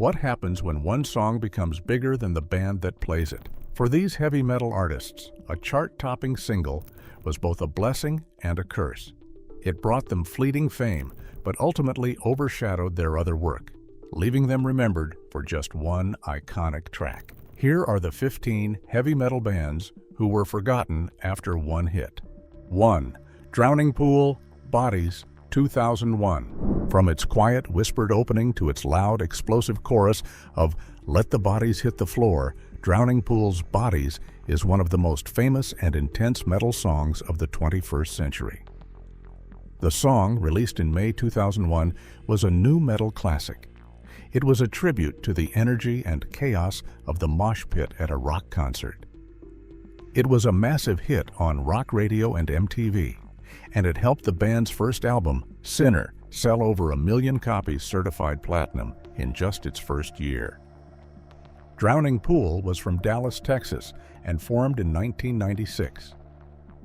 What happens when one song becomes bigger than the band that plays it? For these heavy metal artists, a chart-topping single was both a blessing and a curse. It brought them fleeting fame, but ultimately overshadowed their other work, leaving them remembered for just one iconic track. Here are the 15 heavy metal bands who were forgotten after one hit. 1. Drowning Pool, Bodies, 2001. From its quiet, whispered opening to its loud, explosive chorus of "Let the Bodies Hit the Floor," Drowning Pool's Bodies is one of the most famous and intense metal songs of the 21st century. The song, released in May 2001, was a nu metal classic. It was a tribute to the energy and chaos of the mosh pit at a rock concert. It was a massive hit on rock radio and MTV, and it helped the band's first album, Sinner, sell over 1 million copies certified platinum in just its first year. Drowning Pool was from Dallas, Texas, and formed in 1996.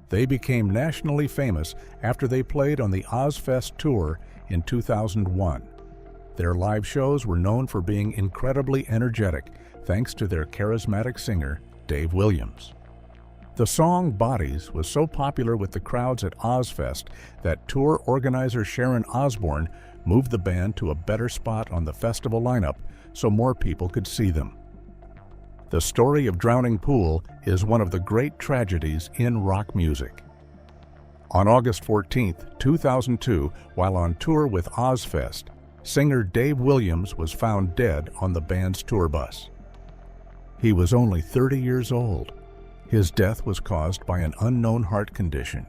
They became nationally famous after they played on the Ozfest tour in 2001. Their live shows were known for being incredibly energetic, thanks to their charismatic singer, Dave Williams. The song Bodies was so popular with the crowds at Ozfest that tour organizer Sharon Osbourne moved the band to a better spot on the festival lineup so more people could see them. The story of Drowning Pool is one of the great tragedies in rock music. On August 14, 2002, while on tour with Ozfest, singer Dave Williams was found dead on the band's tour bus. He was only 30 years old. His death was caused by an unknown heart condition.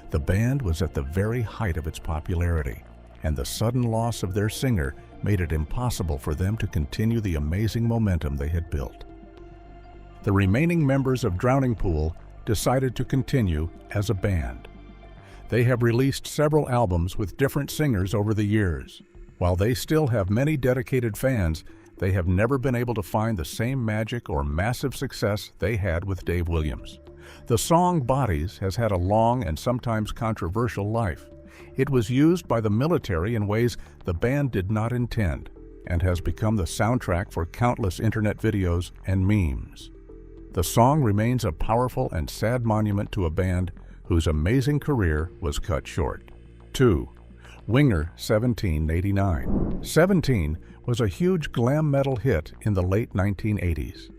The band was at the very height of its popularity, and the sudden loss of their singer made it impossible for them to continue the amazing momentum they had built. The remaining members of Drowning Pool decided to continue as a band. They have released several albums with different singers over the years. While they still have many dedicated fans, they have never been able to find the same magic or massive success they had with Dave Williams. The song Bodies has had a long and sometimes controversial life. It was used by the military in ways the band did not intend, and has become the soundtrack for countless internet videos and memes. The song remains a powerful and sad monument to a band whose amazing career was cut short. 2. Winger, 1789. 17 was a huge glam metal hit in the late 1980s.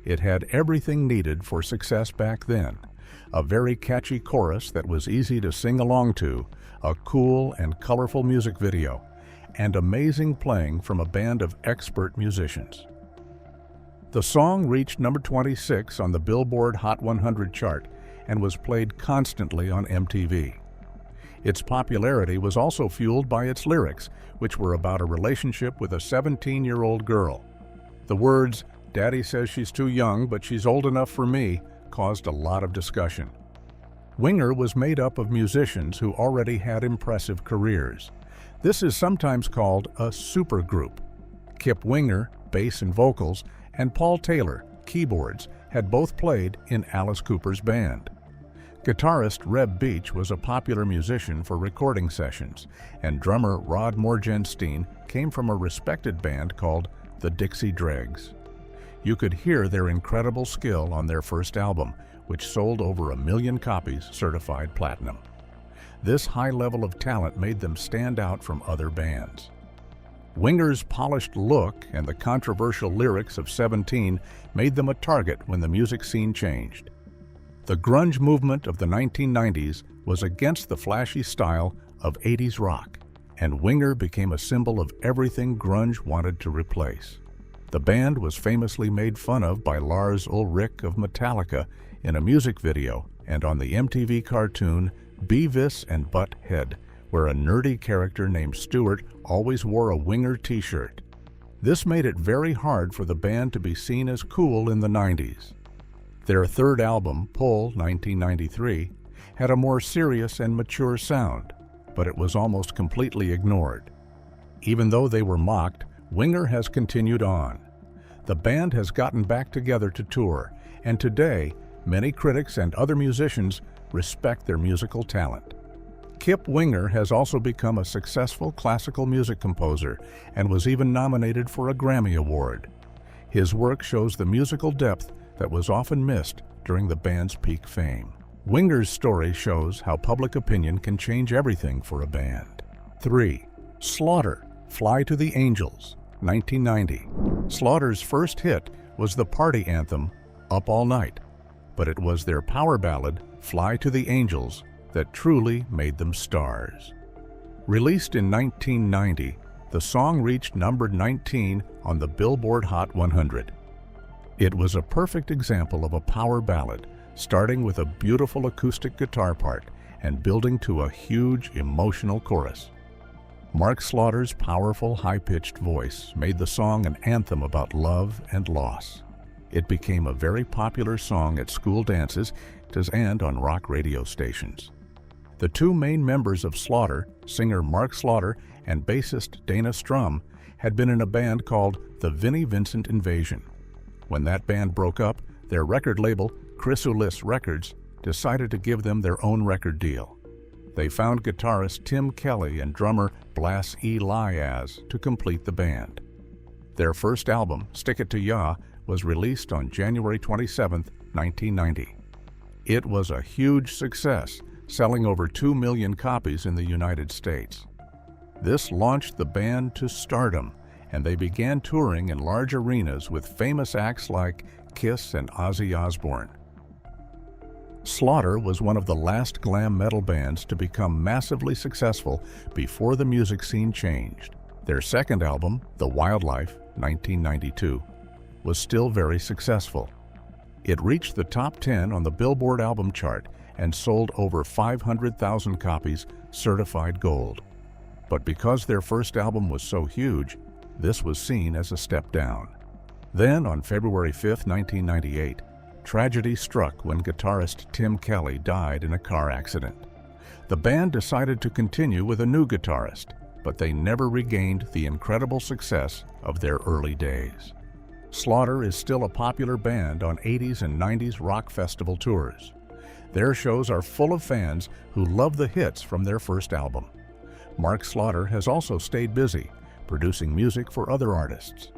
It had everything needed for success back then: a very catchy chorus that was easy to sing along to, a cool and colorful music video, and amazing playing from a band of expert musicians. The song reached number 26 on the Billboard Hot 100 chart and was played constantly on MTV. Its popularity was also fueled by its lyrics, which were about a relationship with a 17-year-old girl. The words, "Daddy says she's too young, but she's old enough for me," caused a lot of discussion. Winger was made up of musicians who already had impressive careers. This is sometimes called a supergroup. Kip Winger, bass and vocals, and Paul Taylor, keyboards, had both played in Alice Cooper's band. Guitarist Reb Beach was a popular musician for recording sessions, and drummer Rod Morgenstein came from a respected band called the Dixie Dregs. You could hear their incredible skill on their first album, which sold over 1 million copies certified platinum. This high level of talent made them stand out from other bands. Winger's polished look and the controversial lyrics of 17 made them a target when the music scene changed. The grunge movement of the 1990s was against the flashy style of 80s rock, and Winger became a symbol of everything grunge wanted to replace. The band was famously made fun of by Lars Ulrich of Metallica in a music video and on the MTV cartoon Beavis and Butt-Head, where a nerdy character named Stuart always wore a Winger t-shirt. This made it very hard for the band to be seen as cool in the 90s. Their third album, Pull, 1993, had a more serious and mature sound, but it was almost completely ignored. Even though they were mocked, Winger has continued on. The band has gotten back together to tour, and today, many critics and other musicians respect their musical talent. Kip Winger has also become a successful classical music composer and was even nominated for a Grammy Award. His work shows the musical depth that was often missed during the band's peak fame. Winger's story shows how public opinion can change everything for a band. 3. Slaughter, Fly to the Angels, 1990. Slaughter's first hit was the party anthem, Up All Night, but it was their power ballad, Fly to the Angels, that truly made them stars. Released in 1990, the song reached number 19 on the Billboard Hot 100. It was a perfect example of a power ballad, starting with a beautiful acoustic guitar part and building to a huge emotional chorus. Mark Slaughter's powerful, high-pitched voice made the song an anthem about love and loss. It became a very popular song at school dances and on rock radio stations. The two main members of Slaughter, singer Mark Slaughter and bassist Dana Strum, had been in a band called the Vinnie Vincent Invasion. When that band broke up, their record label, Chrysalis Records, decided to give them their own record deal. They found guitarist Tim Kelly and drummer Blas Elias to complete the band. Their first album, Stick It to Ya, was released on January 27, 1990. It was a huge success, selling over 2 million copies in the United States. This launched the band to stardom, and they began touring in large arenas with famous acts like Kiss and Ozzy Osbourne. Slaughter was one of the last glam metal bands to become massively successful before the music scene changed. Their second album, The Wildlife, 1992, was still very successful. It reached the top 10 on the Billboard album chart and sold over 500,000 copies certified gold. But because their first album was so huge, this was seen as a step down. Then, on February 5, 1998, tragedy struck when guitarist Tim Kelly died in a car accident. The band decided to continue with a new guitarist, but they never regained the incredible success of their early days. Slaughter is still a popular band on 80s and 90s rock festival tours. Their shows are full of fans who love the hits from their first album. Mark Slaughter has also stayed busy, producing music for other artists.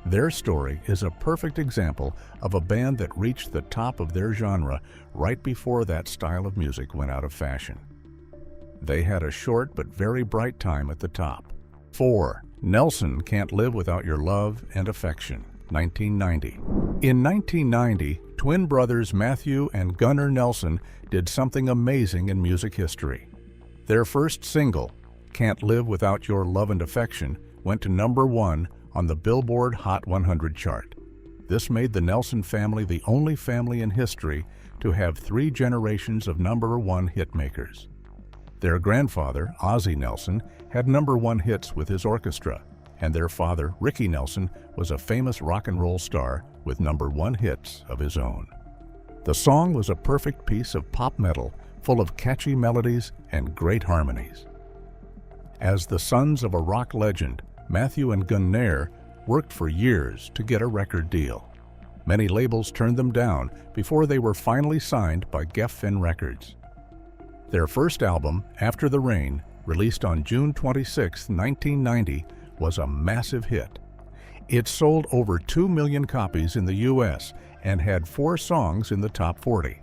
Their story is a perfect example of a band that reached the top of their genre right before that style of music went out of fashion. They had a short but very bright time at the top. 4. Nelson, Can't Live Without Your Love and Affection, 1990. In 1990, twin brothers Matthew and Gunnar Nelson did something amazing in music history. Their first single, Can't Live Without Your Love and Affection, went to number 1 on the Billboard Hot 100 chart. This made the Nelson family the only family in history to have 3 generations of number 1 hitmakers. Their grandfather, Ozzie Nelson, had number 1 hits with his orchestra, and their father, Ricky Nelson, was a famous rock and roll star with number 1 hits of his own. The song was a perfect piece of pop metal full of catchy melodies and great harmonies. As the sons of a rock legend, Matthew and Gunnar worked for years to get a record deal. Many labels turned them down before they were finally signed by Geffen Records. Their first album, After the Rain, released on June 26, 1990, was a massive hit. It sold over 2 million copies in the U.S. and had 4 songs in the top 40.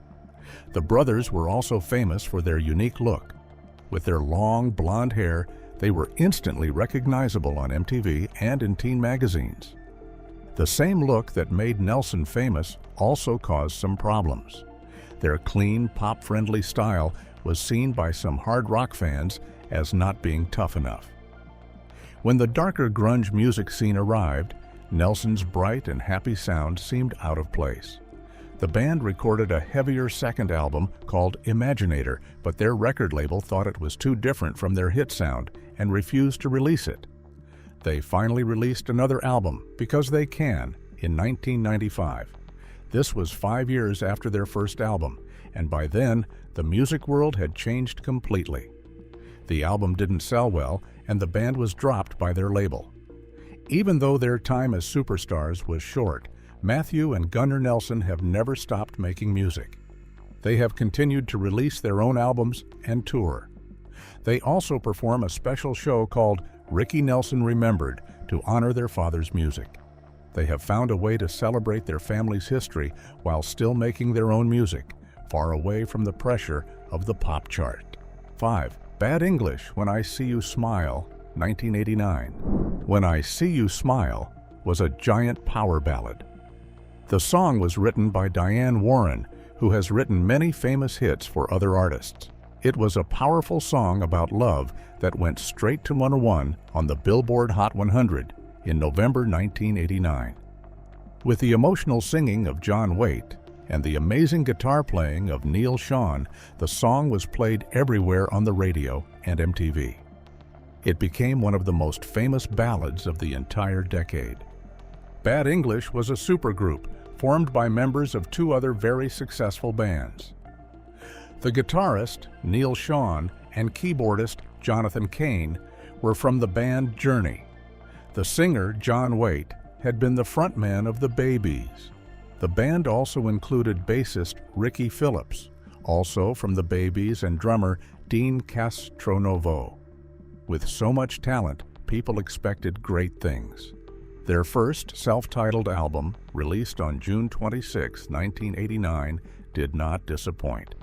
The brothers were also famous for their unique look. With their long blonde hair, they were instantly recognizable on MTV and in teen magazines. The same look that made Nelson famous also caused some problems. Their clean, pop-friendly style was seen by some hard rock fans as not being tough enough. When the darker grunge music scene arrived, Nelson's bright and happy sound seemed out of place. The band recorded a heavier second album called Imaginator, but their record label thought it was too different from their hit sound and refused to release it. They finally released another album, Because They Can, in 1995. This was 5 years after their first album, and by then, the music world had changed completely. The album didn't sell well, and the band was dropped by their label. Even though their time as superstars was short, Matthew and Gunnar Nelson have never stopped making music. They have continued to release their own albums and tour. They also perform a special show called Ricky Nelson Remembered to honor their father's music. They have found a way to celebrate their family's history while still making their own music, far away from the pressure of the pop chart. 5. Bad English, When I See You Smile, 1989. When I See You Smile was a giant power ballad. The song was written by Diane Warren, who has written many famous hits for other artists. It was a powerful song about love that went straight to #1 on the Billboard Hot 100 in November 1989. With the emotional singing of John Waite and the amazing guitar playing of Neil Schon, the song was played everywhere on the radio and MTV. It became one of the most famous ballads of the entire decade. Bad English was a supergroup formed by members of two other very successful bands. The guitarist, Neil Schon, and keyboardist, Jonathan Cain, were from the band Journey. The singer, John Waite, had been the frontman of the Babies. The band also included bassist Ricky Phillips, also from the Babies, and drummer Dean Castronovo. With so much talent, people expected great things. Their first self-titled album, released on June 26, 1989, did not disappoint.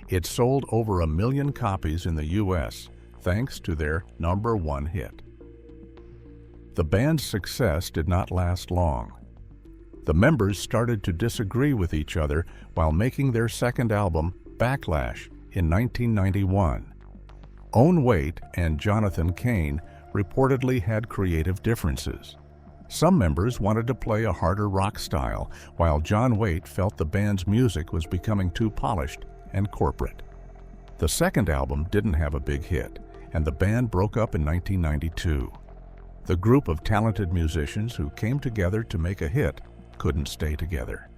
It sold over 1 million copies in the U.S., thanks to their #1 hit. The band's success did not last long. The members started to disagree with each other while making their second album, Backlash, in 1991. Owen Waite and Jonathan Cain reportedly had creative differences. Some members wanted to play a harder rock style, while John Waite felt the band's music was becoming too polished and corporate. The second album didn't have a big hit, and the band broke up in 1992. The group of talented musicians who came together to make a hit couldn't stay together.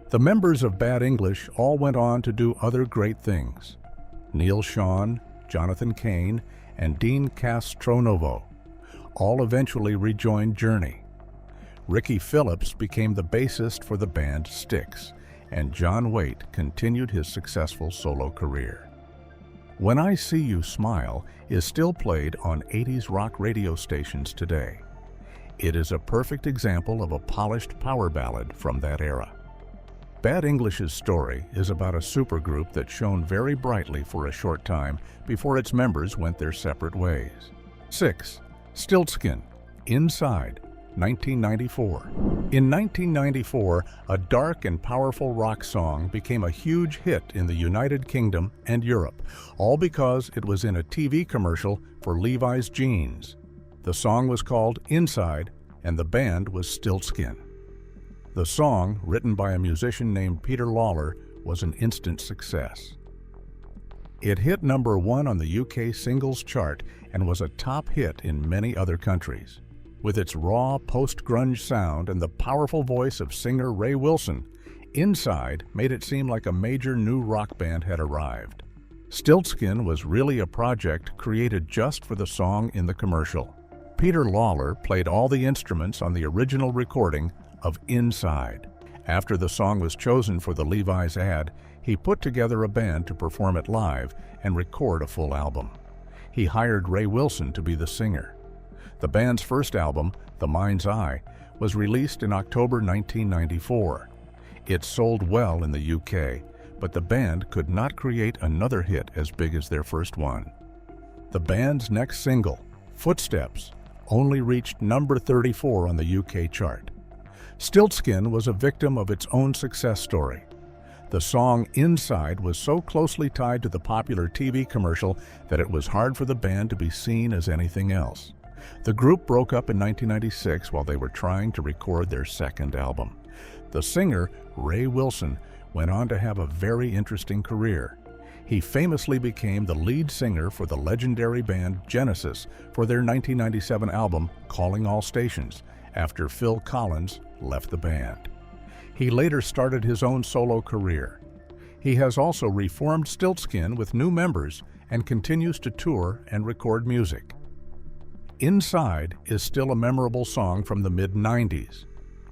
The members of Bad English all went on to do other great things. Neil Schon, Jonathan Cain, and Dean Castronovo all eventually rejoined Journey. Ricky Phillips became the bassist for the band Styx, and John Waite continued his successful solo career. When I See You Smile is still played on 80s rock radio stations today. It is a perfect example of a polished power ballad from that era. Bad English's story is about a supergroup that shone very brightly for a short time before its members went their separate ways. 6. Stiltskin, Inside, 1994. In 1994, a dark and powerful rock song became a huge hit in the United Kingdom and Europe, all because it was in a TV commercial for Levi's jeans. The song was called Inside, and the band was Stiltskin. The song, written by a musician named Peter Lawler, was an instant success. It hit #1 on the UK singles chart and was a top hit in many other countries. With its raw post-grunge sound and the powerful voice of singer Ray Wilson, Inside made it seem like a major new rock band had arrived. Stiltskin was really a project created just for the song in the commercial. Peter Lawler played all the instruments on the original recording of Inside. After the song was chosen for the Levi's ad, he put together a band to perform it live and record a full album. He hired Ray Wilson to be the singer. The band's first album, The Mind's Eye, was released in October 1994. It sold well in the UK, but the band could not create another hit as big as their first one. The band's next single, Footsteps, only reached number 34 on the UK chart. Stiltskin was a victim of its own success story. The song Inside was so closely tied to the popular TV commercial that it was hard for the band to be seen as anything else. The group broke up in 1996 while they were trying to record their second album. The singer, Ray Wilson, went on to have a very interesting career. He famously became the lead singer for the legendary band Genesis for their 1997 album Calling All Stations, after Phil Collins left the band. He later started his own solo career. He has also reformed Stiltskin with new members and continues to tour and record music. Inside is still a memorable song from the mid-90s.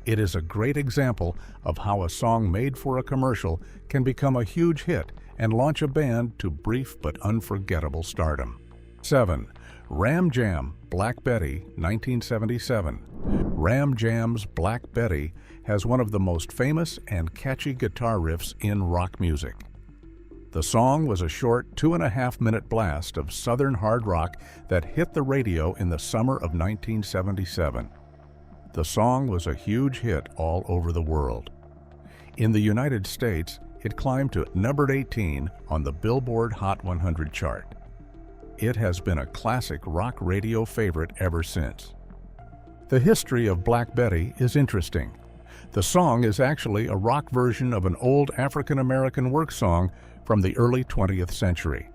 It is a great example of how a song made for a commercial can become a huge hit and launch a band to brief but unforgettable stardom. 7. Ram Jam, Black Betty, 1977. Ram Jam's Black Betty has one of the most famous and catchy guitar riffs in rock music. The song was a short 2.5-minute blast of Southern hard rock that hit the radio in the summer of 1977. The song was a huge hit all over the world. In the United States, it climbed to number 18 on the Billboard Hot 100 chart. It has been a classic rock radio favorite ever since. The history of Black Betty is interesting. The song is actually a rock version of an old African-American work song from the early 20th century.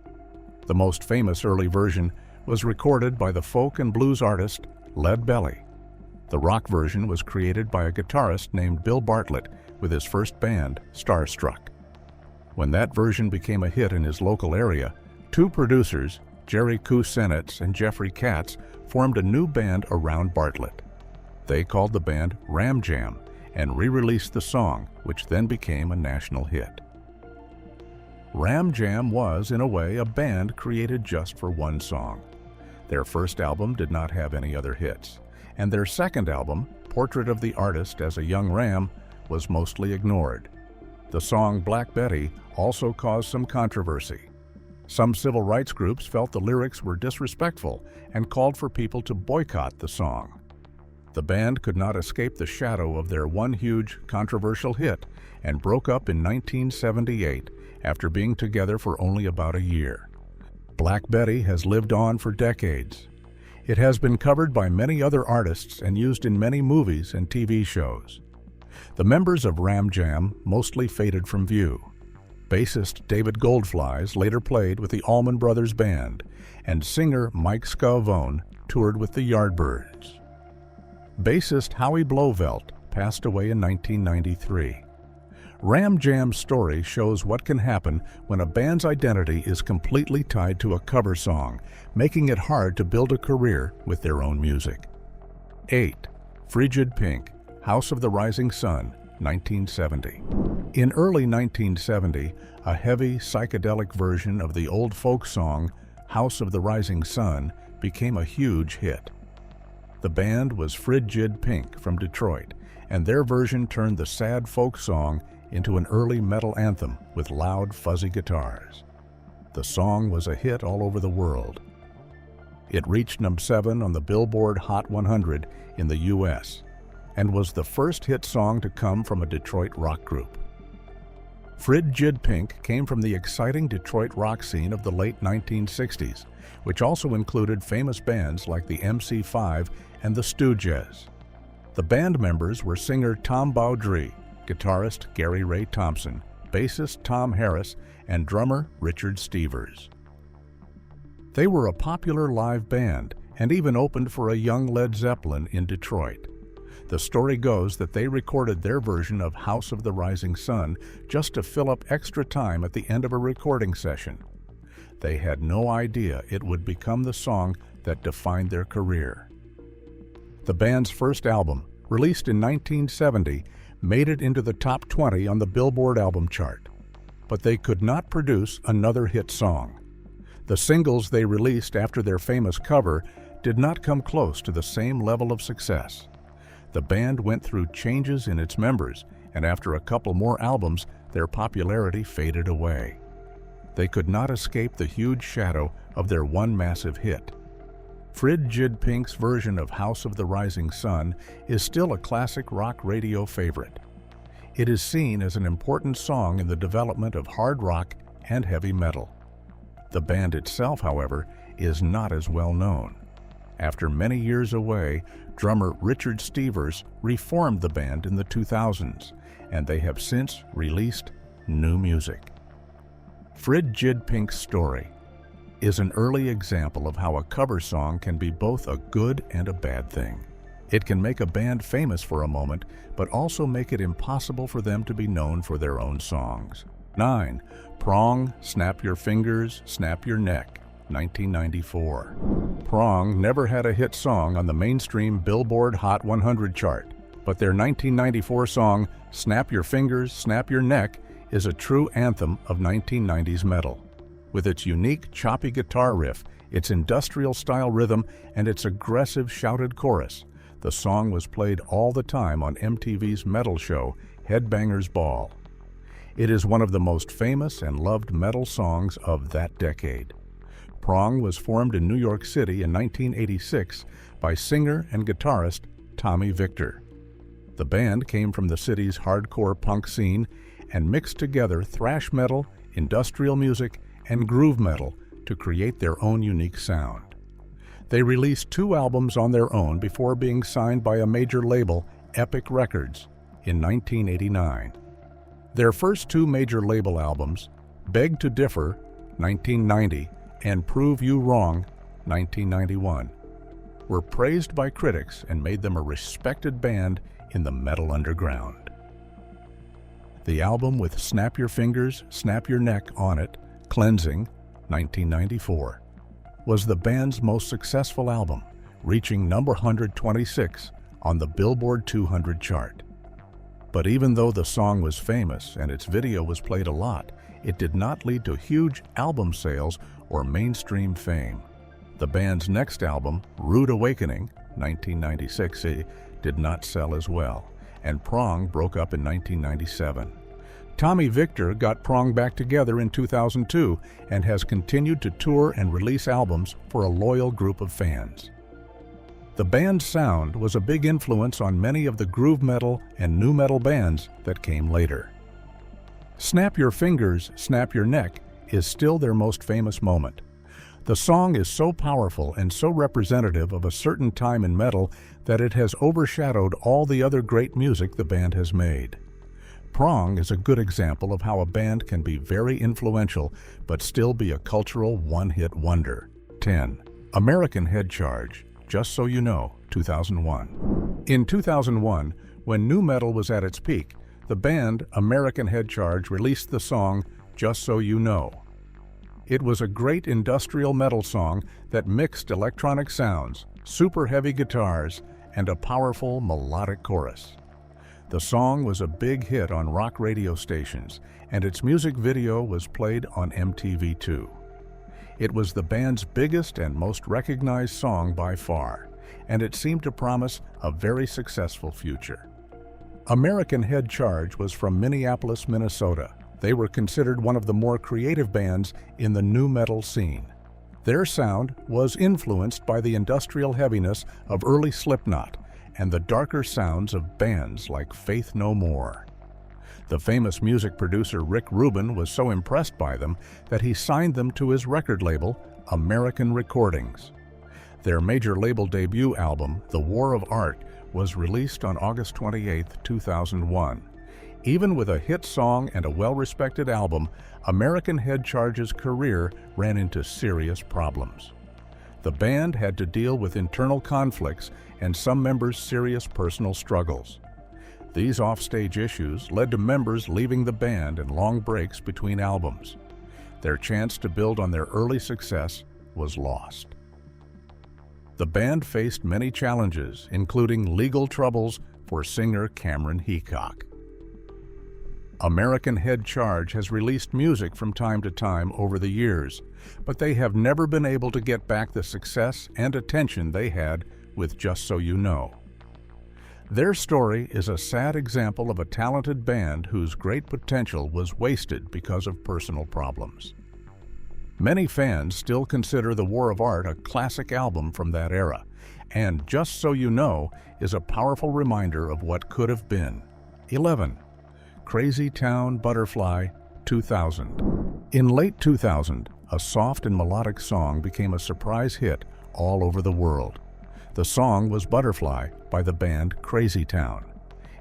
The most famous early version was recorded by the folk and blues artist Lead Belly. The rock version was created by a guitarist named Bill Bartlett with his first band, Starstruck. When that version became a hit in his local area, two producers, Jerry Kousenitz and Jeffrey Katz, formed a new band around Bartlett. They called the band Ram Jam and re-released the song, which then became a national hit. Ram Jam was, in a way, a band created just for one song. Their first album did not have any other hits, and their second album, Portrait of the Artist as a Young Ram, was mostly ignored. The song Black Betty also caused some controversy. Some civil rights groups felt the lyrics were disrespectful and called for people to boycott the song. The band could not escape the shadow of their one huge, controversial hit and broke up in 1978 after being together for only about a year. Black Betty has lived on for decades. It has been covered by many other artists and used in many movies and TV shows. The members of Ram Jam mostly faded from view. Bassist David Goldflies later played with the Allman Brothers Band, and singer Mike Scavone toured with the Yardbirds. Bassist Howie Blofeld passed away in 1993. Ram Jam's story shows what can happen when a band's identity is completely tied to a cover song, making it hard to build a career with their own music. 8. Frigid Pink, House of the Rising Sun, 1970. In early 1970, a heavy, psychedelic version of the old folk song, House of the Rising Sun, became a huge hit. The band was Frigid Pink from Detroit, and their version turned the sad folk song into an early metal anthem with loud, fuzzy guitars. The song was a hit all over the world. It reached number 7 on the Billboard Hot 100 in the U.S. and was the first hit song to come from a Detroit rock group. Frigid Pink came from the exciting Detroit rock scene of the late 1960s, which also included famous bands like the MC5 and the Stooges. The band members were singer Tom Bowdre, guitarist Gary Ray Thompson, bassist Tom Harris, and drummer Richard Stevers. They were a popular live band and even opened for a young Led Zeppelin in Detroit. The story goes that they recorded their version of House of the Rising Sun just to fill up extra time at the end of a recording session. They had no idea it would become the song that defined their career. The band's first album, released in 1970, made it into the top 20 on the Billboard album chart. But they could not produce another hit song. The singles they released after their famous cover did not come close to the same level of success. The band went through changes in its members, and after a couple more albums, their popularity faded away. They could not escape the huge shadow of their one massive hit. Frigid Pink's version of House of the Rising Sun is still a classic rock radio favorite. It is seen as an important song in the development of hard rock and heavy metal. The band itself, however, is not as well known. After many years away, drummer Richard Stevers reformed the band in the 2000s, and they have since released new music. Frigid Pink's story is an early example of how a cover song can be both a good and a bad thing. It can make a band famous for a moment, but also make it impossible for them to be known for their own songs. 9. Prong, Snap Your Fingers, Snap Your Neck, 1994. Prong never had a hit song on the mainstream Billboard Hot 100 chart, but their 1994 song, Snap Your Fingers, Snap Your Neck, is a true anthem of 1990s metal. With its unique, choppy guitar riff, its industrial-style rhythm, and its aggressive, shouted chorus, the song was played all the time on MTV's metal show, Headbangers Ball. It is one of the most famous and loved metal songs of that decade. Prong was formed in New York City in 1986 by singer and guitarist Tommy Victor. The band came from the city's hardcore punk scene and mixed together thrash metal, industrial music, and groove metal to create their own unique sound. They released 2 albums on their own before being signed by a major label, Epic Records, in 1989. Their first 2 major label albums, Beg to Differ, 1990, and Prove You Wrong, 1991, were praised by critics and made them a respected band in the metal underground. The album with Snap Your Fingers, Snap Your Neck on it, Cleansing, 1994, was the band's most successful album, reaching number 126 on the Billboard 200 chart. But even though the song was famous and its video was played a lot, it did not lead to huge album sales or mainstream fame. The band's next album, Rude Awakening, 1996, did not sell as well, and Prong broke up in 1997. Tommy Victor got Prong back together in 2002 and has continued to tour and release albums for a loyal group of fans. The band's sound was a big influence on many of the groove metal and nu metal bands that came later. Snap Your Fingers, Snap Your Neck is still their most famous moment. The song is so powerful and so representative of a certain time in metal that it has overshadowed all the other great music the band has made. Prong is a good example of how a band can be very influential but still be a cultural one-hit wonder. 10. American Head Charge, Just So You Know, 2001. In 2001, when nu metal was at its peak, the band American Head Charge released the song Just So You Know. It was a great industrial metal song that mixed electronic sounds, super heavy guitars, and a powerful melodic chorus. The song was a big hit on rock radio stations, and its music video was played on MTV too. It was the band's biggest and most recognized song by far, and it seemed to promise a very successful future. American Head Charge was from Minneapolis, Minnesota. They were considered one of the more creative bands in the nu metal scene. Their sound was influenced by the industrial heaviness of early Slipknot and the darker sounds of bands like Faith No More. The famous music producer Rick Rubin was so impressed by them that he signed them to his record label, American Recordings. Their major label debut album, The War of Art, was released on August 28, 2001. Even with a hit song and a well-respected album, American Head Charge's career ran into serious problems. The band had to deal with internal conflicts and some members' serious personal struggles. These offstage issues led to members leaving the band and long breaks between albums. Their chance to build on their early success was lost. The band faced many challenges, including legal troubles for singer Cameron Heacock. American Head Charge has released music from time to time over the years, but they have never been able to get back the success and attention they had with Just So You Know. Their story is a sad example of a talented band whose great potential was wasted because of personal problems. Many fans still consider The War of Art a classic album from that era, and Just So You Know is a powerful reminder of what could have been. 11. Crazy Town Butterfly, 2000. In late 2000, a soft and melodic song became a surprise hit all over the world. The song was Butterfly by the band Crazy Town.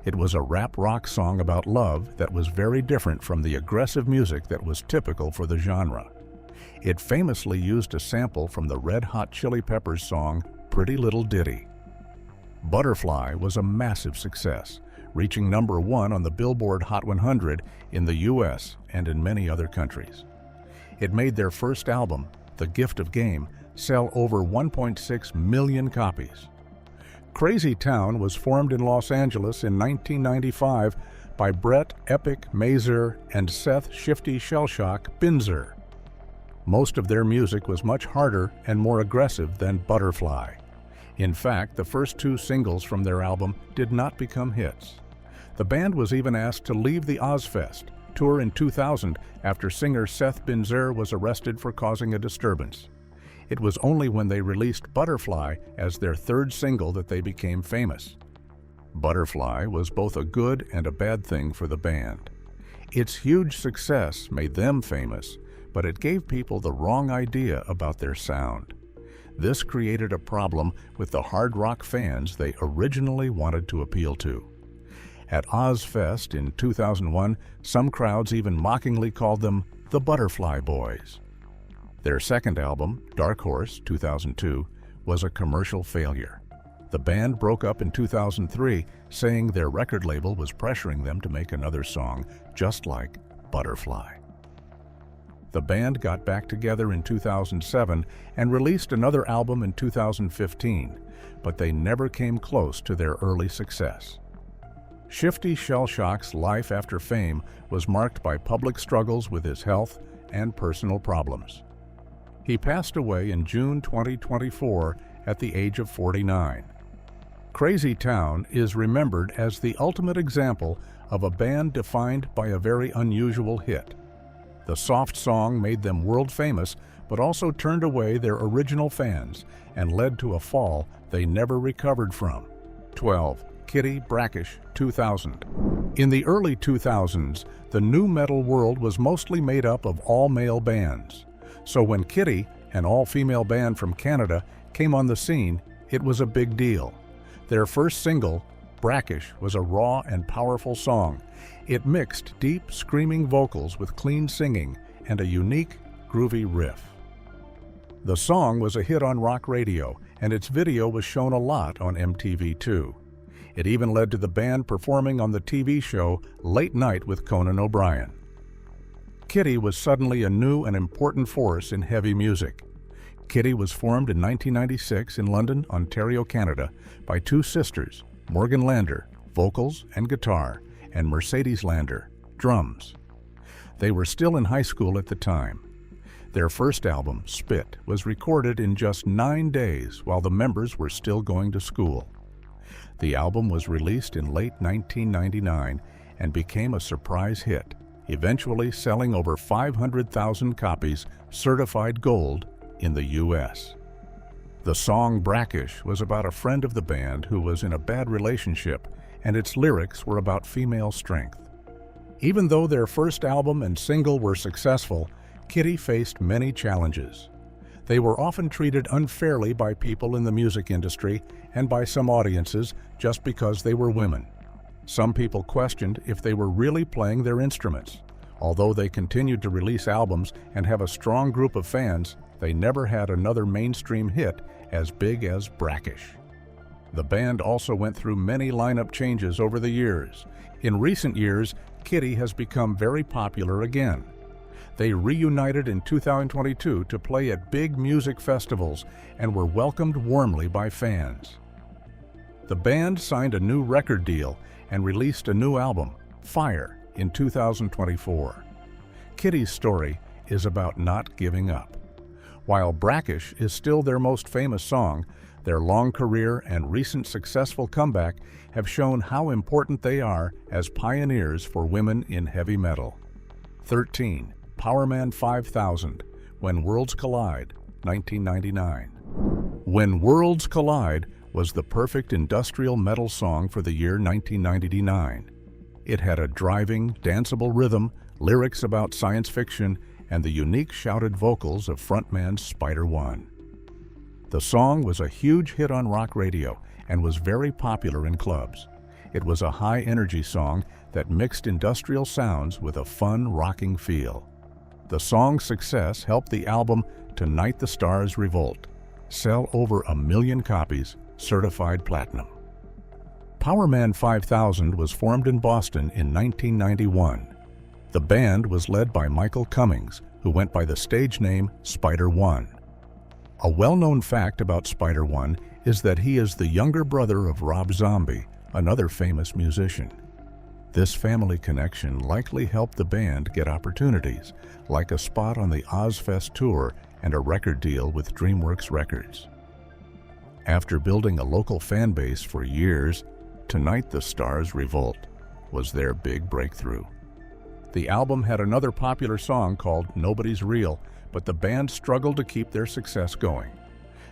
It was a rap rock song about love that was very different from the aggressive music that was typical for the genre. It famously used a sample from the Red Hot Chili Peppers song Pretty Little Ditty. Butterfly was a massive success, reaching number 1 on the Billboard Hot 100 in the US and in many other countries. It made their first album, The Gift of Game, sell over 1.6 million copies. Crazy Town was formed in Los Angeles in 1995 by Brett Epic Mazer and Seth Shifty Shellshock Binzer. Most of their music was much harder and more aggressive than Butterfly. In fact, the first two singles from their album did not become hits. The band was even asked to leave the Ozfest tour in 2000 after singer Seth Binzer was arrested for causing a disturbance. It was only when they released Butterfly as their third single that they became famous. Butterfly was both a good and a bad thing for the band. Its huge success made them famous, but it gave people the wrong idea about their sound. This created a problem with the hard rock fans they originally wanted to appeal to. At Ozfest in 2001, some crowds even mockingly called them the Butterfly Boys. Their second album, Dark Horse 2002, was a commercial failure. The band broke up in 2003, saying their record label was pressuring them to make another song just like Butterfly. The band got back together in 2007 and released another album in 2015, but they never came close to their early success. Shifty Shellshock's life after fame was marked by public struggles with his health and personal problems. He passed away in June 2024 at the age of 49. Crazy Town is remembered as the ultimate example of a band defined by a very unusual hit. The soft song made them world famous, but also turned away their original fans and led to a fall they never recovered from. 12. Kitty Brackish 2000. In the early 2000s, the nu metal world was mostly made up of all-male bands. So when Kitty, an all-female band from Canada, came on the scene, it was a big deal. Their first single, Brackish, was a raw and powerful song. It mixed deep, screaming vocals with clean singing and a unique, groovy riff. The song was a hit on rock radio, and its video was shown a lot on MTV2. It even led to the band performing on the TV show Late Night with Conan O'Brien. Kitty was suddenly a new and important force in heavy music. Kitty was formed in 1996 in London, Ontario, Canada, by two sisters, Morgan Lander, vocals and guitar, and Mercedes Lander, drums. They were still in high school at the time. Their first album, Spit, was recorded in just 9 days while the members were still going to school. The album was released in late 1999 and became a surprise hit, eventually selling over 500,000 copies certified gold in the U.S. The song Brackish was about a friend of the band who was in a bad relationship, and its lyrics were about female strength. Even though their first album and single were successful, Kitty faced many challenges. They were often treated unfairly by people in the music industry and by some audiences just because they were women. Some people questioned if they were really playing their instruments. Although they continued to release albums and have a strong group of fans, they never had another mainstream hit as big as Brackish. The band also went through many lineup changes over the years. In recent years, Kitty has become very popular again. They reunited in 2022 to play at big music festivals and were welcomed warmly by fans. The band signed a new record deal and released a new album, Fire, in 2024. Kitty's story is about not giving up. While Brackish is still their most famous song, their long career and recent successful comeback have shown how important they are as pioneers for women in heavy metal. 13. Powerman 5000, When Worlds Collide, 1999. When Worlds Collide was the perfect industrial metal song for the year 1999. It had a driving, danceable rhythm, lyrics about science fiction, and the unique shouted vocals of frontman Spider-One. The song was a huge hit on rock radio and was very popular in clubs. It was a high-energy song that mixed industrial sounds with a fun, rocking feel. The song's success helped the album Tonight the Stars Revolt sell over 1 million copies, certified platinum. Powerman 5000 was formed in Boston in 1991. The band was led by Michael Cummings, who went by the stage name Spider-One. A well-known fact about Spider-One is that he is the younger brother of Rob Zombie, another famous musician. This family connection likely helped the band get opportunities, like a spot on the Ozfest tour and a record deal with DreamWorks Records. After building a local fan base for years, Tonight the Stars Revolt was their big breakthrough. The album had another popular song called Nobody's Real, but the band struggled to keep their success going.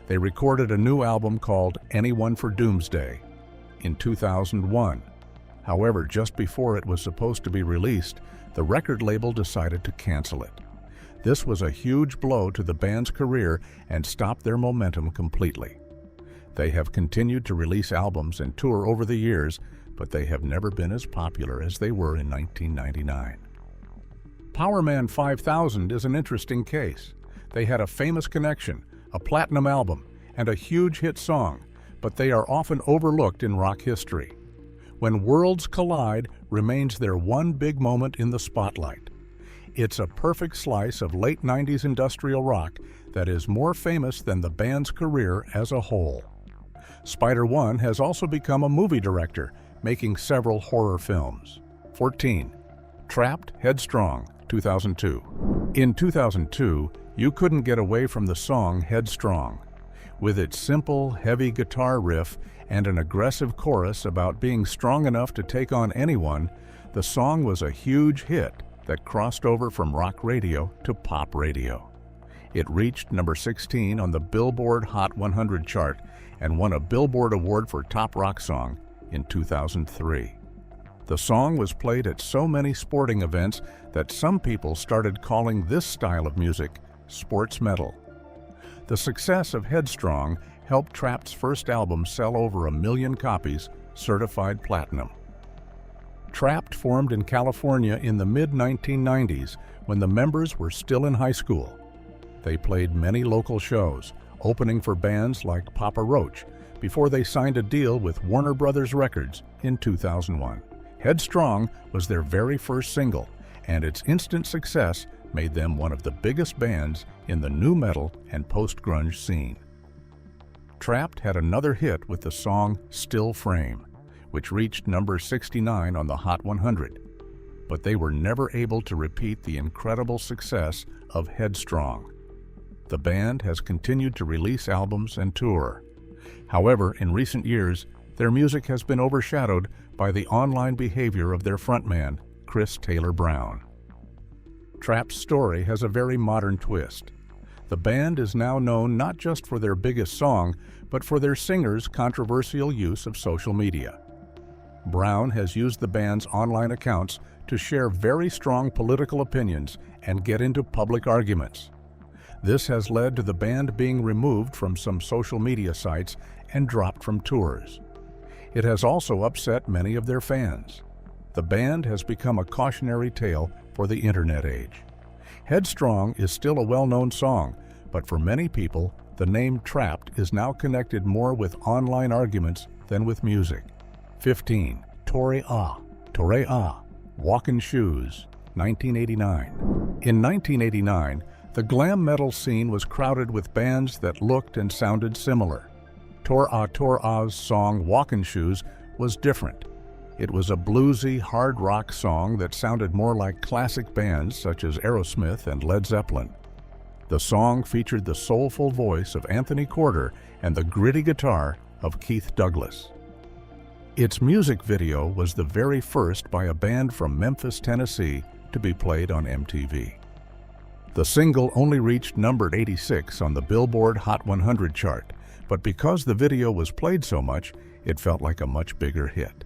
They recorded a new album called Anyone for Doomsday in 2001. However, just before it was supposed to be released, the record label decided to cancel it. This was a huge blow to the band's career and stopped their momentum completely. They have continued to release albums and tour over the years, but they have never been as popular as they were in 1999. Powerman 5000 is an interesting case. They had a famous connection, a platinum album, and a huge hit song, but they are often overlooked in rock history. When Worlds Collide remains their one big moment in the spotlight. It's a perfect slice of late 90s industrial rock that is more famous than the band's career as a whole. Spider-One has also become a movie director, making several horror films. 14. Trapped, Headstrong, 2002. In 2002, you couldn't get away from the song Headstrong. With its simple, heavy guitar riff and an aggressive chorus about being strong enough to take on anyone, the song was a huge hit that crossed over from rock radio to pop radio. It reached number 16 on the Billboard Hot 100 chart and won a Billboard Award for Top Rock Song in 2003. The song was played at so many sporting events that some people started calling this style of music sports metal. The success of Headstrong helped Trapped's first album sell over 1 million copies, certified platinum. Trapped formed in California in the mid-1990s when the members were still in high school. They played many local shows, opening for bands like Papa Roach, before they signed a deal with Warner Brothers Records in 2001. Headstrong was their very first single, and its instant success made them one of the biggest bands in the nu metal and post-grunge scene. Trapped had another hit with the song Still Frame, which reached number 69 on the Hot 100, but they were never able to repeat the incredible success of Headstrong. The band has continued to release albums and tour. However, in recent years, their music has been overshadowed by the online behavior of their frontman, Chris Taylor Brown. Trapped's story has a very modern twist. The band is now known not just for their biggest song, but for their singer's controversial use of social media. Brown has used the band's online accounts to share very strong political opinions and get into public arguments. This has led to the band being removed from some social media sites and dropped from tours. It has also upset many of their fans. The band has become a cautionary tale for the internet age. Headstrong is still a well-known song, but for many people, the name Trapped is now connected more with online arguments than with music. 15. Torea, Walkin' Shoes, 1989. In 1989, the glam metal scene was crowded with bands that looked and sounded similar. Torea's song Walkin' Shoes was different. It was a bluesy, hard rock song that sounded more like classic bands such as Aerosmith and Led Zeppelin. The song featured the soulful voice of Anthony Corder and the gritty guitar of Keith Douglas. Its music video was the very first by a band from Memphis, Tennessee, to be played on MTV. The single only reached number 86 on the Billboard Hot 100 chart, but because the video was played so much, it felt like a much bigger hit.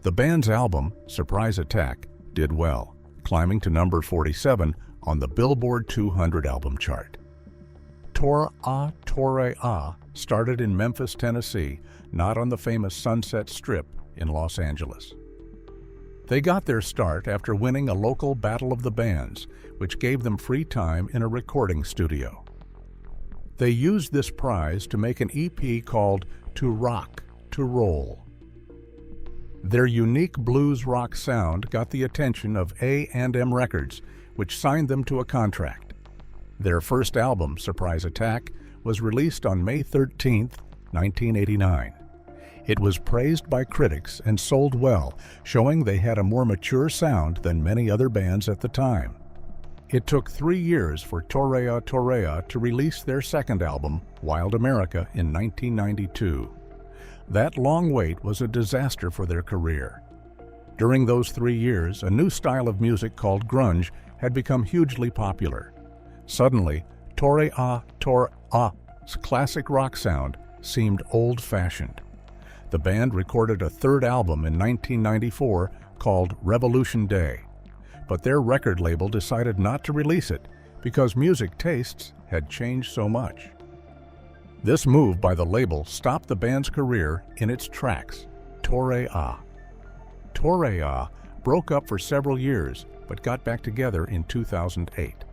The band's album, Surprise Attack, did well, climbing to number 47 on the Billboard 200 album chart. Torea started in Memphis, Tennessee, not on the famous Sunset Strip in Los Angeles. They got their start after winning a local Battle of the Bands, which gave them free time in a recording studio. They used this prize to make an EP called To Rock, To Roll. Their unique blues rock sound got the attention of A&M Records, which signed them to a contract. Their first album, Surprise Attack, was released on May 13, 1989. It was praised by critics and sold well, showing they had a more mature sound than many other bands at the time. It took 3 years for Torea Torea to release their second album, Wild America, in 1992. That long wait was a disaster for their career. During those 3 years, a new style of music called grunge had become hugely popular. Suddenly, Torea Torea's classic rock sound seemed old-fashioned. The band recorded a third album in 1994 called Revolution Day, but their record label decided not to release it because music tastes had changed so much. This move by the label stopped the band's career in its tracks. Torea broke up for several years but got back together in 2008.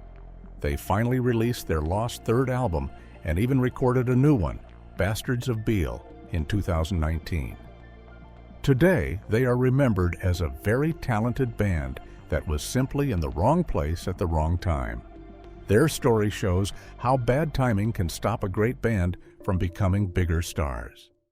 They finally released their lost third album and even recorded a new one, Bastards of Beale, in 2019. Today, they are remembered as a very talented band that was simply in the wrong place at the wrong time. Their story shows how bad timing can stop a great band from becoming bigger stars.